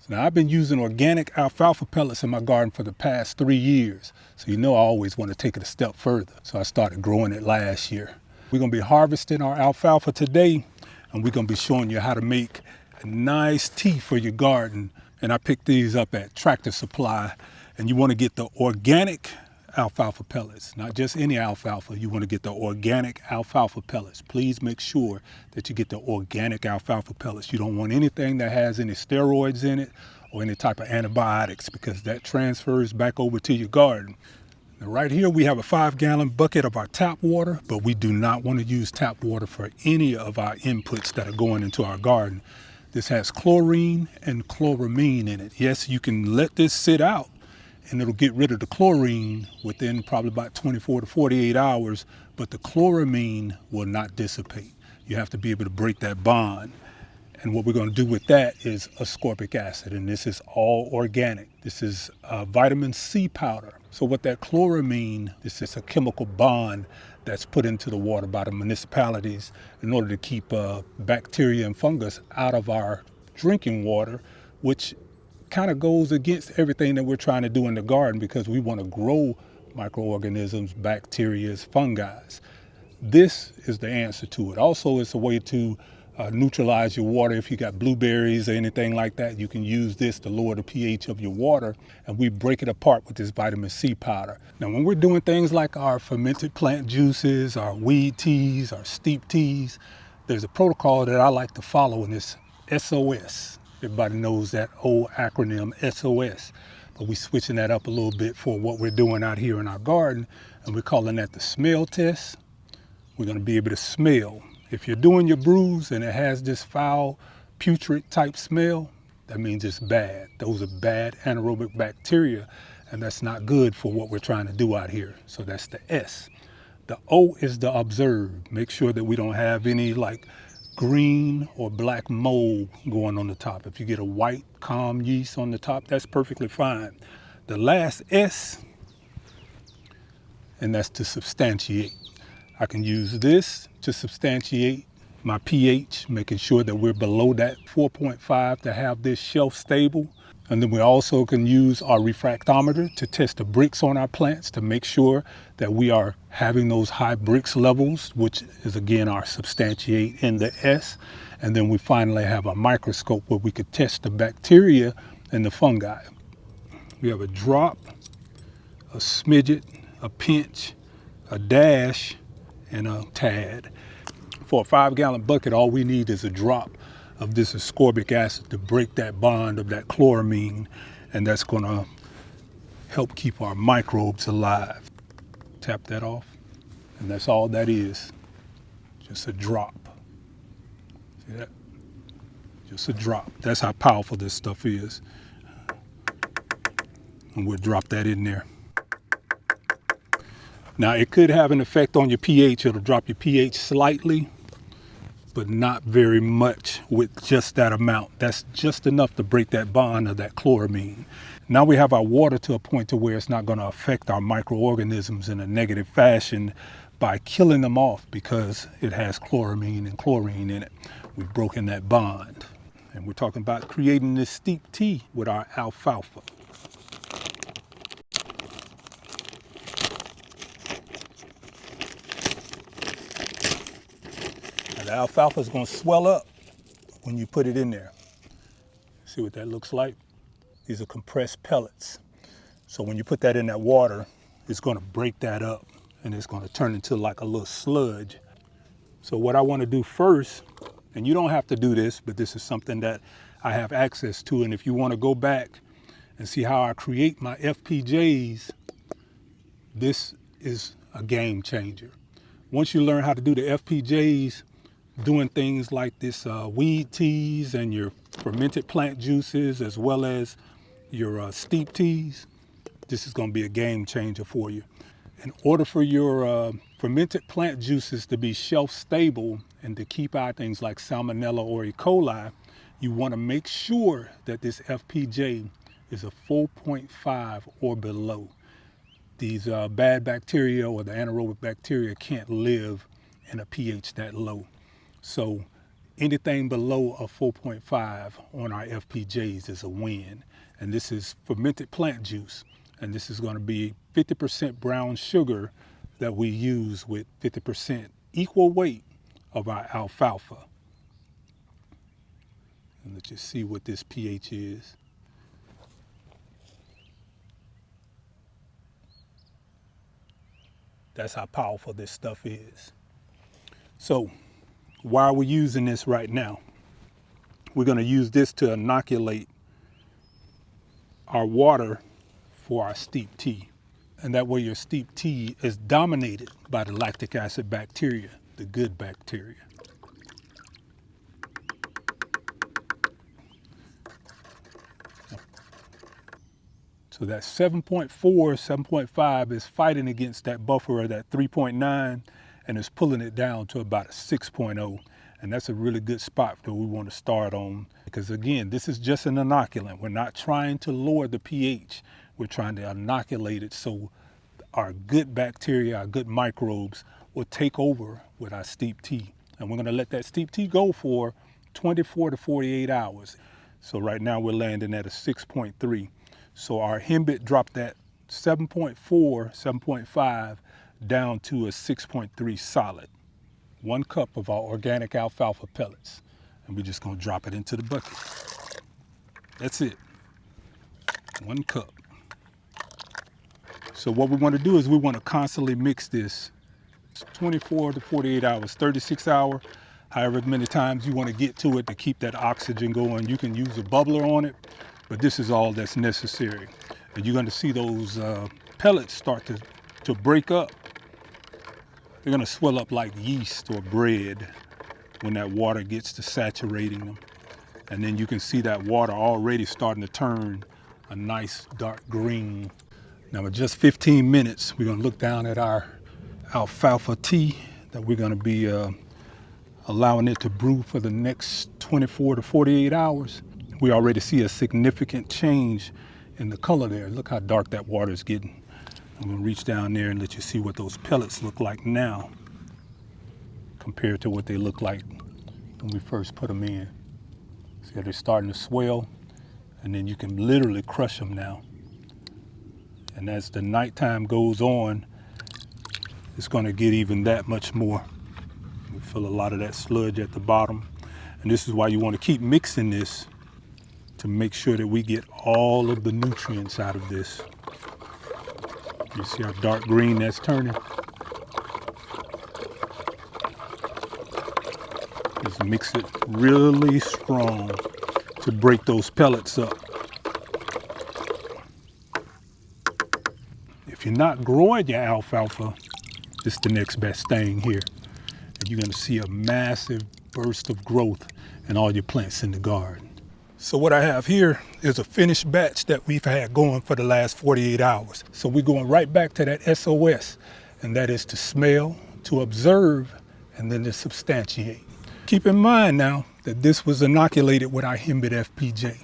Now, I've been using organic alfalfa pellets in my garden for the past 3 years. So I always want to take it a step further. So I started growing it last year. We're going to be harvesting our alfalfa today, and we're going to be showing you how to make a nice tea for your garden. And I picked these up at Tractor Supply. And you want to get the organic alfalfa pellets, not just any alfalfa. You want to get the organic alfalfa pellets. Please make sure that you get the organic alfalfa pellets. You don't want anything that has any steroids in it or any type of antibiotics, because that transfers back over to your garden. Now, right here we have a 5-gallon bucket of our tap water, but we do not want to use tap water for any of our inputs that are going into our garden. This has chlorine and chloramine in it. Yes, you can let this sit out and it'll get rid of the chlorine within probably about 24 to 48 hours, but the chloramine will not dissipate. You have to be able to break that bond. And what we're going to do with that is ascorbic acid, and this is all organic. This is vitamin C powder. So what that chloramine, this is a chemical bond that's put into the water by the municipalities in order to keep bacteria and fungus out of our drinking water, which kind of goes against everything that we're trying to do in the garden, because we want to grow microorganisms, bacteria, fungi. This is the answer to it. Also, it's a way to neutralize your water. If you got blueberries or anything like that, you can use this to lower the pH of your water, and we break it apart with this vitamin C powder. Now, when we're doing things like our fermented plant juices, our weed teas, our steep teas, there's a protocol that I like to follow, and it's SOS. Everybody knows that old acronym SOS, but we're switching that up a little bit for what we're doing out here in our garden, and we're calling that the smell test. We're going to be able to smell. If you're doing your brews and it has this foul, putrid type smell, that means it's bad. Those are bad anaerobic bacteria, and that's not good for what we're trying to do out here. So that's the S. The O is the observe. Make sure that we don't have any like green or black mold going on the top. If you get a white calm yeast on the top, that's perfectly fine. The last S, and that's to substantiate. I can use this to substantiate my pH, making sure that we're below that 4.5 to have this shelf stable. And then we also can use our refractometer to test the Brix on our plants to make sure that we are having those high Brix levels, which is again our substantiate in the S. And then we finally have a microscope where we could test the bacteria and the fungi. We have a drop, a smidget, a pinch, a dash, and a tad. For a 5-gallon bucket, all we need is a drop of this ascorbic acid to break that bond of that chloramine, and that's going to help keep our microbes alive. Tap that off, and that's all that is. Just a drop. See that? Just a drop. That's how powerful this stuff is. And we'll drop that in there. Now, it could have an effect on your pH. It'll drop your pH slightly, but not very much with just that amount. That's just enough to break that bond of that chloramine. Now we have our water to a point to where it's not going to affect our microorganisms in a negative fashion by killing them off, because it has chloramine and chlorine in it. We've broken that bond. And we're talking about creating this steep tea with our alfalfa. The alfalfa is going to swell up when you put it in there. See what that looks like? These are compressed pellets. So when you put that in that water, it's going to break that up, and it's going to turn into like a little sludge. So what I want to do first, and you don't have to do this, but this is something that I have access to, and if you want to go back and see how I create my FPJs, this is a game changer. Once you learn how to do the FPJs, doing things like this weed teas and your fermented plant juices, as well as your steep teas, this is going to be a game changer for you. In order for your fermented plant juices to be shelf stable and to keep out things like salmonella or E. coli, you want to make sure that this FPJ is a 4.5 or below. These bad bacteria or the anaerobic bacteria can't live in a pH that low. So Anything below a 4.5 on our FPJs is a win. And this is fermented plant juice. And this is going to be 50% brown sugar that we use with 50% equal weight of our alfalfa. And let's just see what this pH is. That's how powerful this stuff is. So why are we using this right now? We're going to use this to inoculate our water for our steep tea. And that way your steep tea is dominated by the lactic acid bacteria, the good bacteria. So that 7.4, 7.5 is fighting against that buffer of that 3.9 and is pulling it down to about a 6.0. And that's a really good spot that we want to start on, because again, this is just an inoculant. We're not trying to lower the pH. We're trying to inoculate it so our good bacteria, our good microbes will take over with our steep tea. And we're going to let that steep tea go for 24 to 48 hours. So right now we're landing at a 6.3. So our Himbit dropped that 7.4, 7.5 down to a 6.3 solid. 1 cup of our organic alfalfa pellets. And we're just gonna drop it into the bucket. That's it, 1 cup. So what we wanna do is we wanna constantly mix this 24 to 48 hours, 36 hour, however many times you wanna get to it to keep that oxygen going. You can use a bubbler on it, but this is all that's necessary. And you're gonna see those pellets start to break up. They're gonna swell up like yeast or bread when that water gets to saturating them. And then you can see that water already starting to turn a nice dark green. Now in just 15 minutes, we're gonna look down at our alfalfa tea that we're gonna be allowing it to brew for the next 24 to 48 hours. We already see a significant change in the color there. Look how dark that water is getting. I'm gonna reach down there and let you see what those pellets look like now compared to what they look like when we first put them in. See how they're starting to swell, and then you can literally crush them now. And as the nighttime goes on, it's gonna get even that much more. You feel a lot of that sludge at the bottom. And this is why you wanna keep mixing this to make sure that we get all of the nutrients out of this. You see how dark green that's turning? Just mix it really strong to break those pellets up. If you're not growing your alfalfa, this is the next best thing here. And you're gonna see a massive burst of growth in all your plants in the garden. So what I have here is a finished batch that we've had going for the last 48 hours. So we're going right back to that SOS, and that is to smell, to observe, and then to substantiate. Keep in mind now that this was inoculated with our Himbit FPJ.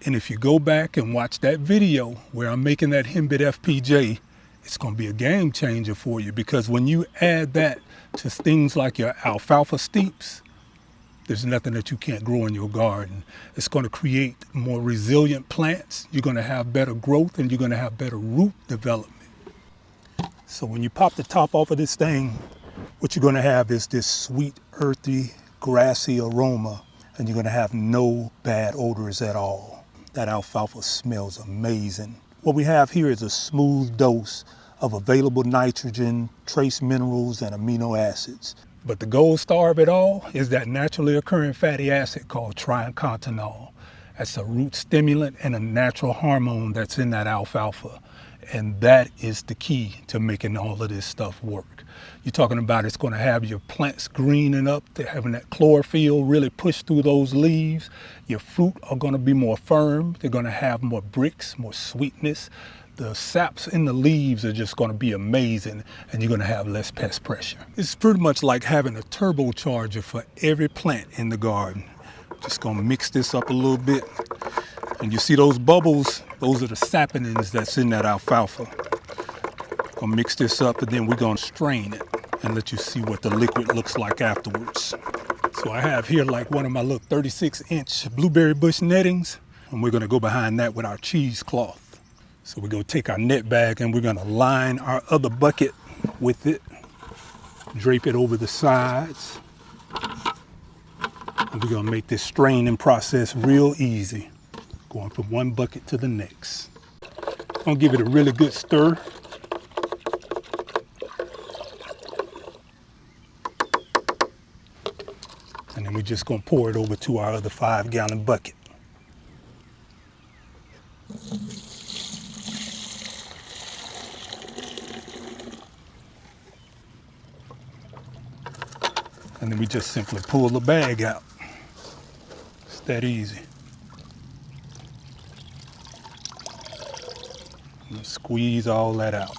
And if you go back and watch that video where I'm making that Himbit FPJ, it's gonna be a game changer for you, because when you add that to things like your alfalfa steeps, there's nothing that you can't grow in your garden. It's going to create more resilient plants. You're going to have better growth, and you're going to have better root development. So when you pop the top off of this thing, what you're going to have is this sweet, earthy, grassy aroma, and you're going to have no bad odors at all. That alfalfa smells amazing. What we have here is a smooth dose of available nitrogen, trace minerals, and amino acids. But the gold star of it all is that naturally occurring fatty acid called Triacontanol. That's a root stimulant and a natural hormone that's in that alfalfa. And that is the key to making all of this stuff work. You're talking about it's going to have your plants greening up, they're having that chlorophyll really push through those leaves. Your fruit are going to be more firm. They're going to have more Brix, more sweetness. The saps in the leaves are just going to be amazing, and you're going to have less pest pressure. It's pretty much like having a turbocharger for every plant in the garden. Just going to mix this up a little bit. And you see those bubbles? Those are the saponins that's in that alfalfa. Going to mix this up, and then we're going to strain it and let you see what the liquid looks like afterwards. So I have here like one of my little 36-inch blueberry bush nettings, and we're gonna go behind that with our cheesecloth. So we're gonna take our net bag and we're gonna line our other bucket with it, drape it over the sides, and we're gonna make this straining process real easy, going from one bucket to the next. I'm gonna give it a really good stir. And then we're just gonna pour it over to our other 5-gallon bucket. And then we just simply pull the bag out. It's that easy. And squeeze all that out.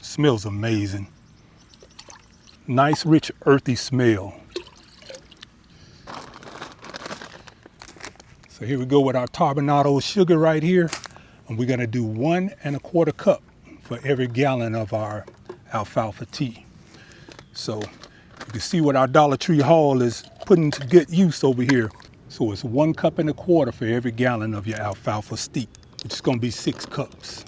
Smells amazing. Nice, rich, earthy smell. So here we go with our carbonado sugar right here. And we're gonna do 1 1/4 cup for every gallon of our alfalfa tea. So you can see what our Dollar Tree haul is putting to good use over here. So it's 1 1/4 cups for every gallon of your alfalfa steep, which is gonna be 6 cups.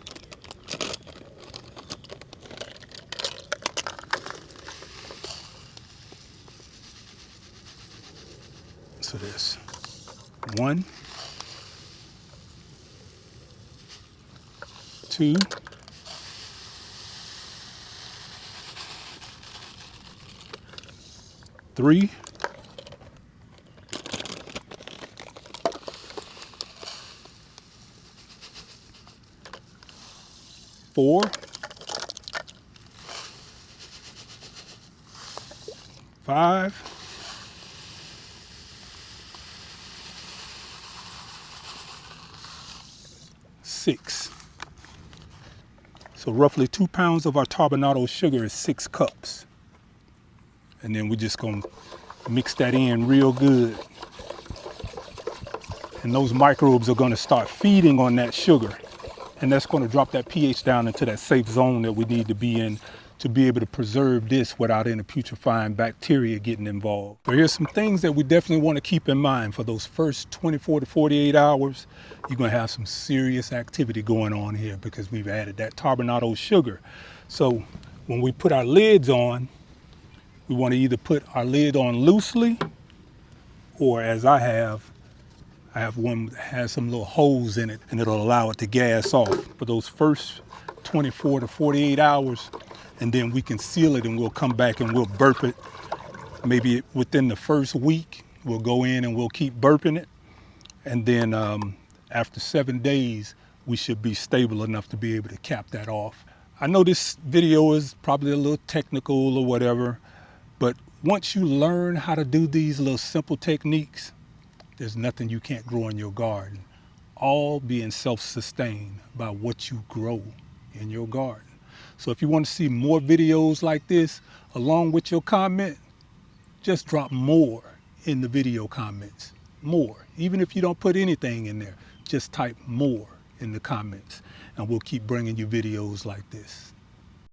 So there's 1, 2, 3, 4, 5, 6. So roughly 2 pounds of our carbonado sugar is 6 cups. And then we're just gonna mix that in real good. And those microbes are gonna start feeding on that sugar. And that's gonna drop that pH down into that safe zone that we need to be in to be able to preserve this without any putrefying bacteria getting involved. So here's some things that we definitely want to keep in mind. For those first 24 to 48 hours, you're going to have some serious activity going on here because we've added that carbonado sugar. So when we put our lids on, we want to either put our lid on loosely, or as I have one that has some little holes in it and it'll allow it to gas off for those first 24 to 48 hours. And then we can seal it and we'll come back and we'll burp it. Maybe within the first week, we'll go in and we'll keep burping it. And then after 7 days, we should be stable enough to be able to cap that off. I know this video is probably a little technical or whatever, but once you learn how to do these little simple techniques, there's nothing you can't grow in your garden. All being self-sustained by what you grow in your garden. So if you want to see more videos like this, along with your comment, just drop more in the video comments. More. Even if you don't put anything in there, just type more in the comments and we'll keep bringing you videos like this.